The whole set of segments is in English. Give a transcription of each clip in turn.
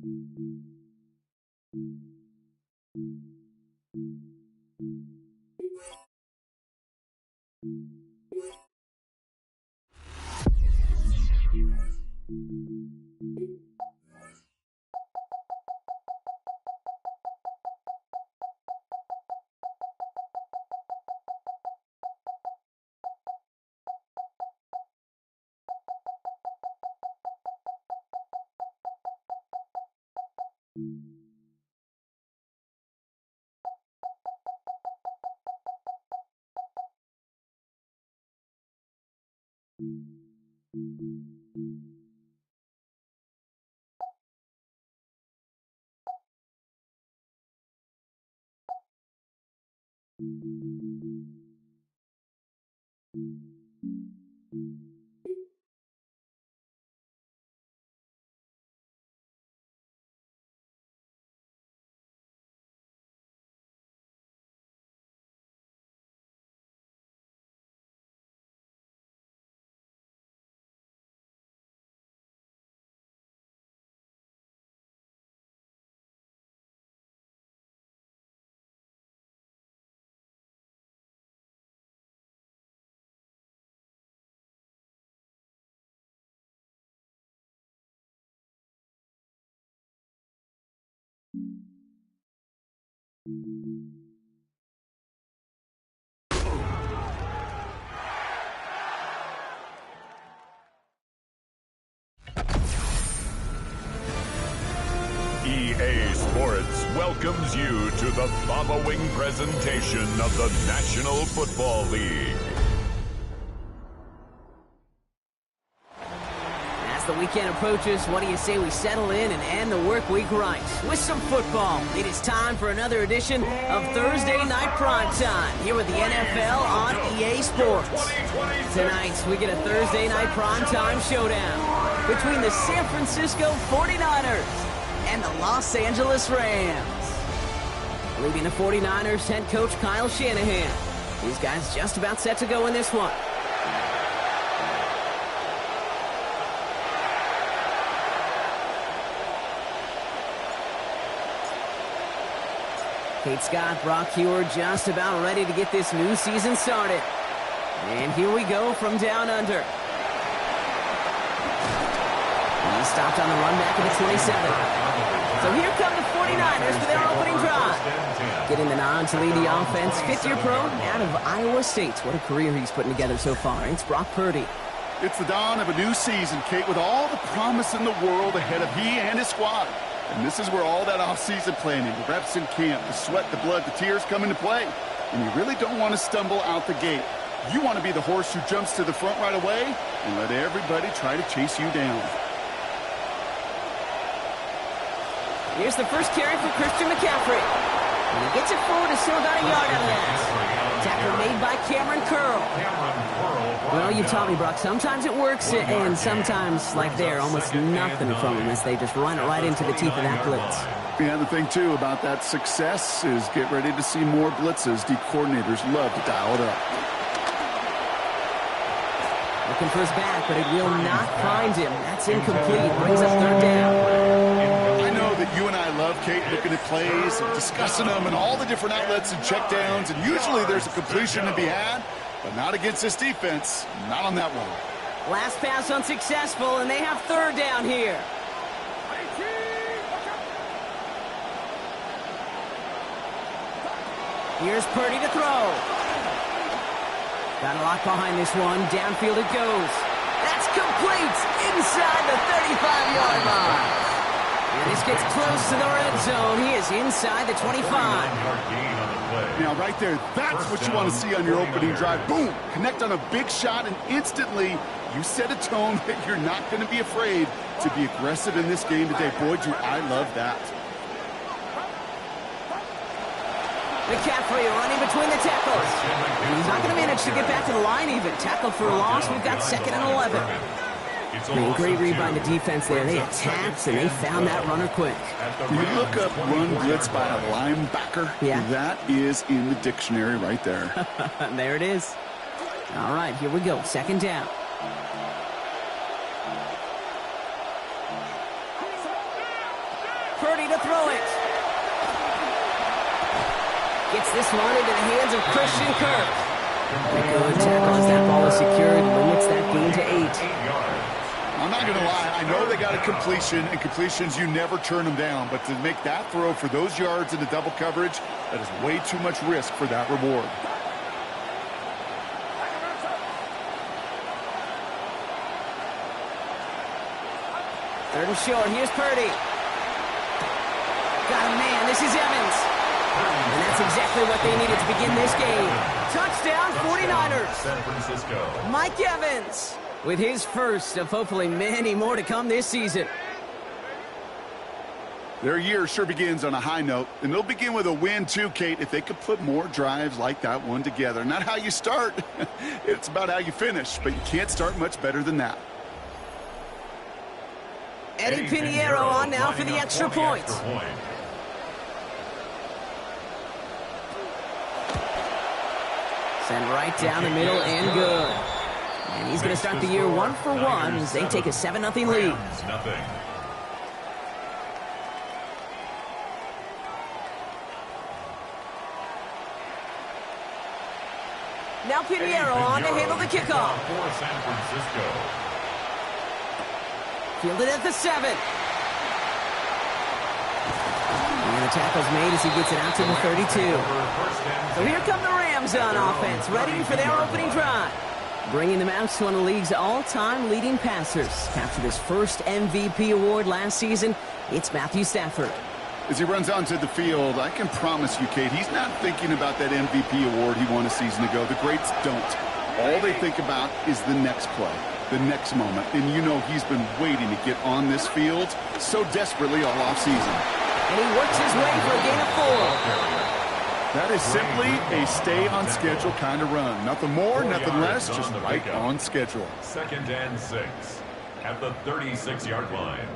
EA Sports welcomes you to the following presentation of the National Football League. As the weekend approaches, what do you say we settle in and end the work week right with some football? It is time for another edition of Thursday Night Primetime here with the NFL on EA Sports. Tonight, we get a Thursday Night Primetime showdown between the San Francisco 49ers and the Los Angeles Rams. Leading the 49ers, head coach Kyle Shanahan. These guys just about set to go in this one. Kate Scott, Brock Huard just about ready to get this new season started. And here we go from down under. He stopped on the run back at the 27. So here come the 49ers for their opening drive. Getting the nod to lead the offense, fifth-year pro out of Iowa State. What a career he's putting together so far. It's Brock Purdy. It's the dawn of a new season, Kate, with all the promise in the world ahead of he and his squad. And this is where all that off-season planning, the reps in camp, the sweat, the blood, the tears come into play. And you really don't want to stumble out the gate. You want to be the horse who jumps to the front right away and let everybody try to chase you down. Here's the first carry for Christian McCaffrey. And he gets it forward to still about a yard out of that. Tackle made by Cameron Curl. Well, you taught me, Brock, sometimes it works, and sometimes, like there, almost nothing from them as they just run it right into the teeth of that blitz. Yeah, the thing, too, about that success is get ready to see more blitzes. D coordinators love to dial it up. Looking for his back, but it will not find him. That's incomplete. Brings up third down. I know that you and I love, Kate, looking at plays and discussing them and all the different outlets and checkdowns, and usually there's a completion to be had, but not against this defense. Not on that one. Last pass unsuccessful, and they have third down here. Here's Purdy to throw. Got a lock behind this one. Downfield it goes. That's complete inside the 35-yard line. And this gets close to the red zone. He is inside the 25. Now, right there, that's what you want to see on your opening drive. Boom! Connect on a big shot, and instantly you set a tone that you're not going to be afraid to be aggressive in this game today. Boy, do I love that. McCaffrey running between the tackles. And he's not going to manage to get back to the line even. Tackled for a loss. We've got 2nd and 11. Great read by the defense there. They attacked, and they found that runner quick. You look up run blitz by a linebacker. Yeah. That is in the dictionary right there. There it is. All right, here we go. 2nd down. Purdy to throw it. Gets this one into the hands of Christian Kirk. A good tackle as that ball is secured, limits that gain to 8. I'm not going to lie. I know they got a completion, and completions, you never turn them down. But to make that throw for those yards into double coverage, that is way too much risk for that reward. Third and short. Here's Purdy. Got a man. This is Evans. And that's exactly what they needed to begin this game. Touchdown, 49ers. San Francisco. Mike Evans with his first of hopefully many more to come this season. Their year sure begins on a high note, and they'll begin with a win too, Kate, if they could put more drives like that one together. Not how you start. It's about how you finish, but you can't start much better than that. Eddie Pinheiro on now for the extra point. Send right down the middle and good. And he's going to start the year 1 for 1 as they take a 7-0 lead. Now Pinheiro on to handle the kickoff. Fielded at the 7. And the tackle's made as he gets it out to the 32. So here come the Rams on offense, ready for their opening drive. Bringing them out to one of the league's all-time leading passers. Captured his first MVP award last season. It's Matthew Stafford. As he runs onto the field, I can promise you, Kate, he's not thinking about that MVP award he won a season ago. The greats don't. All they think about is the next play, the next moment. And you know he's been waiting to get on this field so desperately all offseason. And he works his way for a gain of 4. That is simply a stay-on-schedule kind of run. Nothing more, nothing less, just right on schedule. 2nd and 6 at the 36-yard line.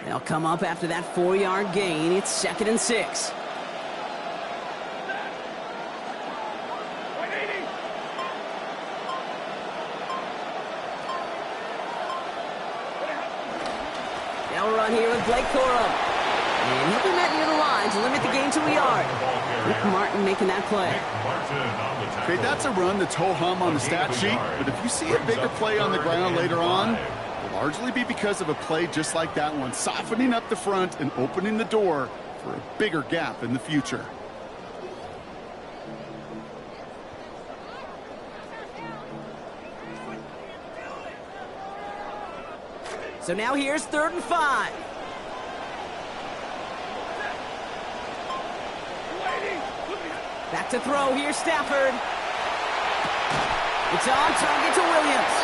They'll come up after that 4-yard gain. It's 2nd and 6. Now run here with Blake Corum. And he'll be met near the line to limit the gain to a yard. Rick Martin making that play. Okay, that's a run that's ho-hum on the stat sheet, but if you see a bigger play on the ground later on, it'll largely be because of a play just like that one, softening up the front and opening the door for a bigger gap in the future. So now here's 3rd and 5. Back to throw. Here's Stafford. It's on target to Williams.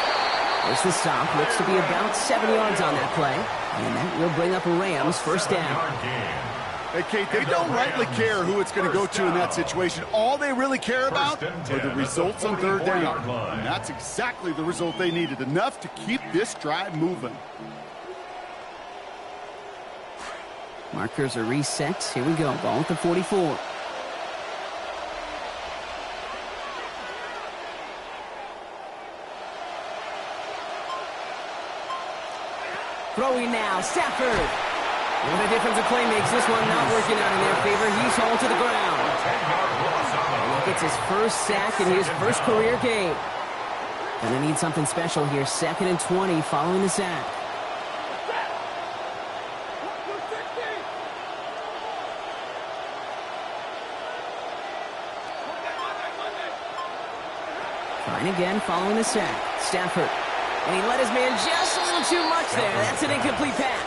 There's the stop. Looks to be about 7 yards on that play. And that will bring up a Rams first down. Hey, Kate, they don't rightly care who it's going to go to in that situation. All they really care about are the results on 3rd down. And that's exactly the result they needed. Enough to keep this drive moving. Markers are reset. Here we go. Ball at the 44. Throwing now. Stafford. What a difference a play makes. This one not working out in their favor. He's hauled to the ground. And he gets his first sack and his first career game. Gonna need something special here. 2nd and 20 following the sack. Trying again following the sack. Stafford. And he let his man just a little too much there. That's an incomplete pass.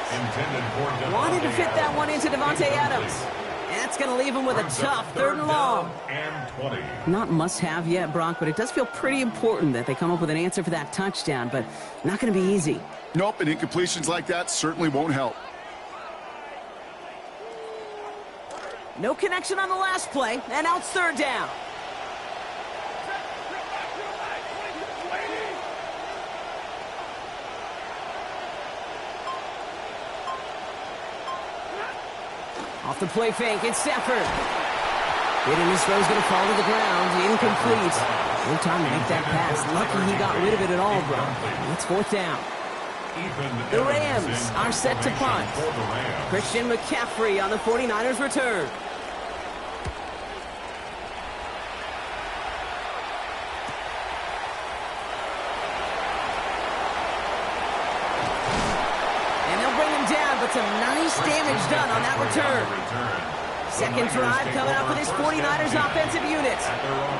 Wanted to fit that one into Devontae Adams. And that's going to leave him with a tough 3rd and long. Not must-have yet, Brock, but it does feel pretty important that they come up with an answer for that touchdown, but not going to be easy. Nope, and incompletions like that certainly won't help. No connection on the last play, and now it's 3rd down. Off the play fake, it's Stafford. Hitting his throw's going to fall to the ground. Incomplete. No time to make that pass. Lucky he got rid of it at all, bro. It's 4th down. The Rams are set to punt. Christian McCaffrey on the 49ers return. And they'll bring him down, but some nice damage done on that return. Second drive coming up for this 49ers offensive unit.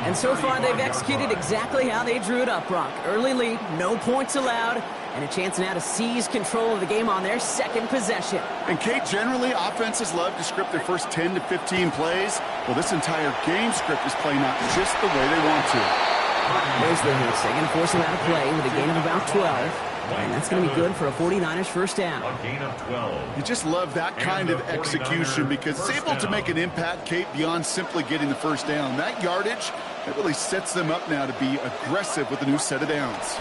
And so far, they've executed exactly how they drew it up, Brock. Early lead, no points allowed, and a chance now to seize control of the game on their second possession. And, Kate, generally, offenses love to script their first 10 to 15 plays. Well, this entire game script is playing out just the way they want to. There's the hit. They're going to force him out of play with a gain of about 12. And that's going to be good for a 49ers first down. A gain of 12. You just love that kind of execution because it's able to make an impact, Kate, beyond simply getting the first down. That yardage, that really sets them up now to be aggressive with a new set of downs.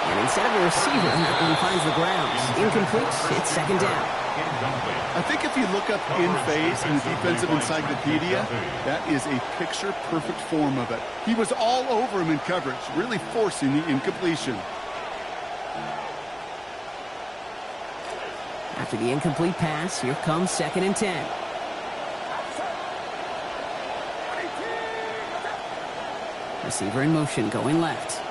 And instead of a receiver, that one finds the ground. Incomplete. It's second down. I think if you look up in phase in the defensive encyclopedia, that is a picture-perfect form of it. He was all over him in coverage, really forcing the incompletion. After the incomplete pass, here comes 2nd and 10. Receiver in motion, going left.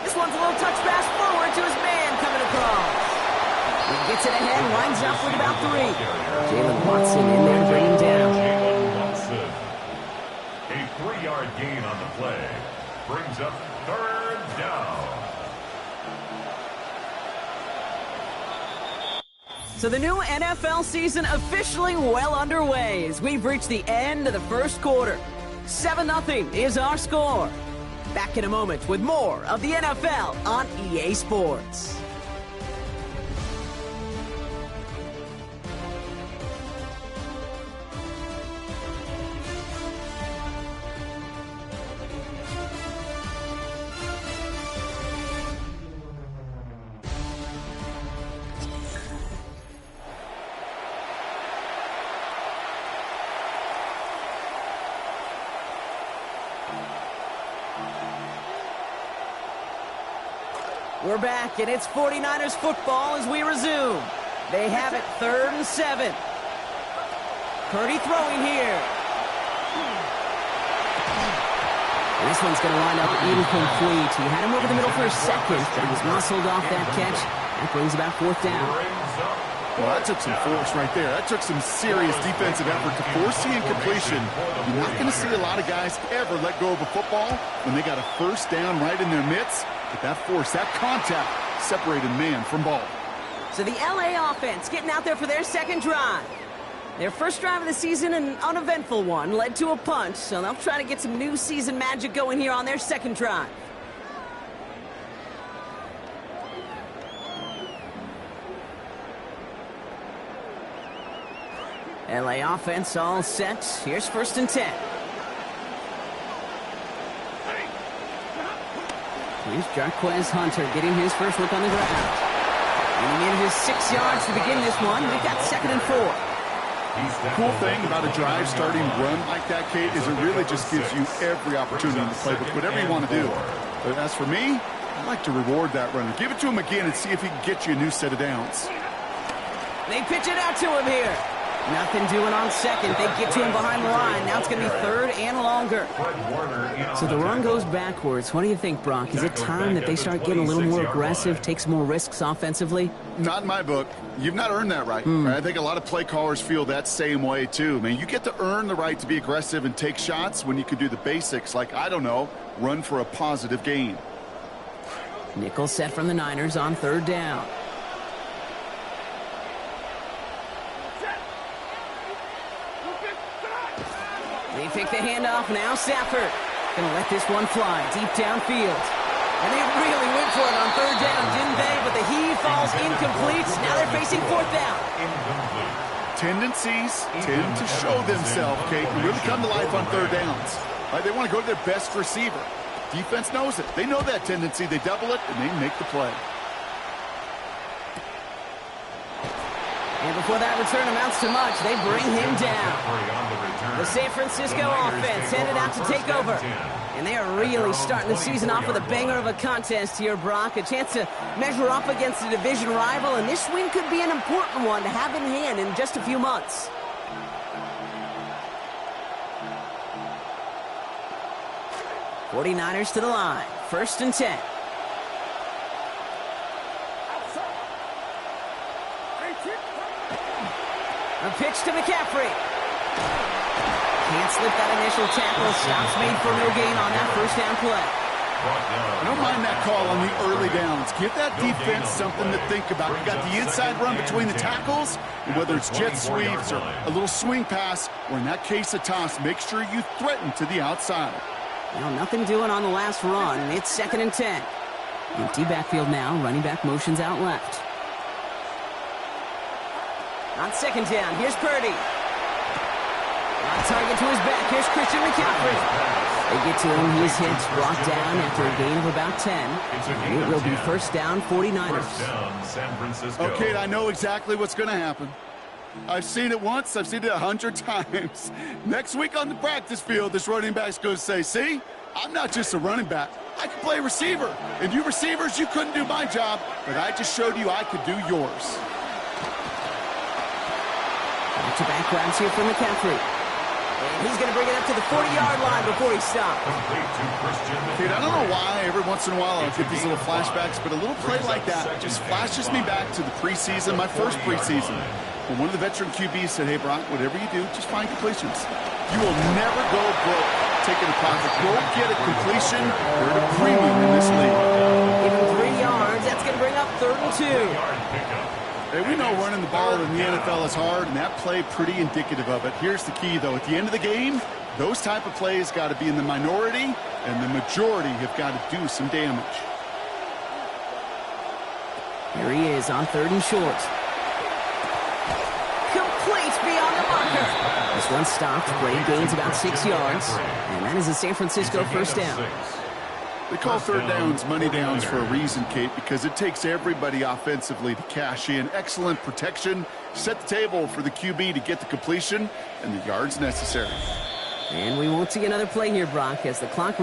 This one's a little touch pass forward to his man coming across. He gets it ahead, winds up with about 3. Jalen Watson in there, bring him down. Jalen Watson. A 3-yard gain on the play. Brings up 3rd down. So the new NFL season officially well underway as we've reached the end of the first quarter. 7-0 is our score. Back in a moment with more of the NFL on EA Sports. We're back, and it's 49ers football as we resume. They have it 3rd and 7. Purdy throwing here. And this one's going to wind up incomplete. He had him over the middle for a second, but he was muscled off that catch. That brings about 4th down. Well, that took some force right there. That took some serious defensive effort to force the incompletion. You're not going to see a lot of guys ever let go of a football when they got a first down right in their midst. But that force, that contact, separated man from ball. So the LA offense getting out there for their second drive. Their first drive of the season, an uneventful one, led to a punt. So they'll try to get some new season magic going here on their second drive. LA offense all set. Here's 1st and 10. Here's Jarquez Hunter getting his first look on the ground. And he needed his 6 yards to begin this one. We've got 2nd and 4. The cool thing about a drive starting run like that, Kate, is it really just gives you every opportunity in the playbook, whatever you want to do. But as for me, I'd like to reward that runner. Give it to him again and see if he can get you a new set of downs. They pitch it out to him here. Nothing doing on second. They get to him behind the line. Now it's going to be 3rd and longer. So the run goes backwards. What do you think, Brock? Is it time that they start getting a little more aggressive, take some more risks offensively? Not in my book. You've not earned that right. I think a lot of play callers feel that same way, too. Man, you get to earn the right to be aggressive and take shots when you can do the basics, like, I don't know, run for a positive gain. Nickel set from the Niners on 3rd down. They take the handoff now. Stafford gonna let this one fly deep downfield. And they really went for it on 3rd down, didn't they? But the heave falls incomplete. Now they're facing 4th down. Tendencies tend to show themselves, Kate, and really come to life on 3rd downs. Right? They want to go to their best receiver. Defense knows it. They know that tendency. They double it, and they make the play. And before that return amounts to much, they bring him down. The San Francisco offense headed out to take over. And they are really starting the season off with a banger of a contest here, Brock. A chance to measure up against a division rival, and this win could be an important one to have in hand in just a few months. '49ers to the line. 1st and 10. A pitch to McCaffrey. Can't slip that initial tackle. Stops made for no gain on that first down play. I don't mind that call on the early downs. Give that defense something to think about. You got the inside run between the tackles, and whether it's jet sweeps or a little swing pass, or in that case a toss, make sure you threaten to the outside. Well, nothing doing on the last run. It's 2nd and 10. Empty backfield now. Running back motions out left. On 2nd down, here's Purdy. On target to his back, here's Christian McCaffrey. They get to him, he's hit, brought down after a gain of about 10. And it will be 1st down, 49ers. Okay, I know exactly what's going to happen. I've seen it once, I've seen it 100 times. Next week on the practice field, this running back's going to say, see, I'm not just a running back. I can play receiver. And you receivers, you couldn't do my job, but I just showed you I could do yours. Back-to-back grabs here from McCaffrey. And he's going to bring it up to the 40-yard line before he stops. Dude, I don't know why every once in a while I'll get these little flashbacks, but a little play like that just flashes me back to the preseason, my first preseason. When one of the veteran QBs said, hey, Brock, whatever you do, just find completions. You will never go broke taking a profit. Go get a completion. You're at a premium in this league. Give him 3 yards. That's going to bring up 3rd and 2. Hey, we know running the ball in the NFL is hard, and that play pretty indicative of it. Here's the key, though. At the end of the game, those type of plays got to be in the minority, and the majority have got to do some damage. Here he is on 3rd and short. Complete beyond the marker. This one stopped. Brady gains about 6 yards, and that is a San Francisco 1st down. They call 3rd downs money downs for a reason, Kate, because it takes everybody offensively to cash in. Excellent protection, set the table for the QB to get the completion and the yards necessary. And we won't see another play here, Brock, as the clock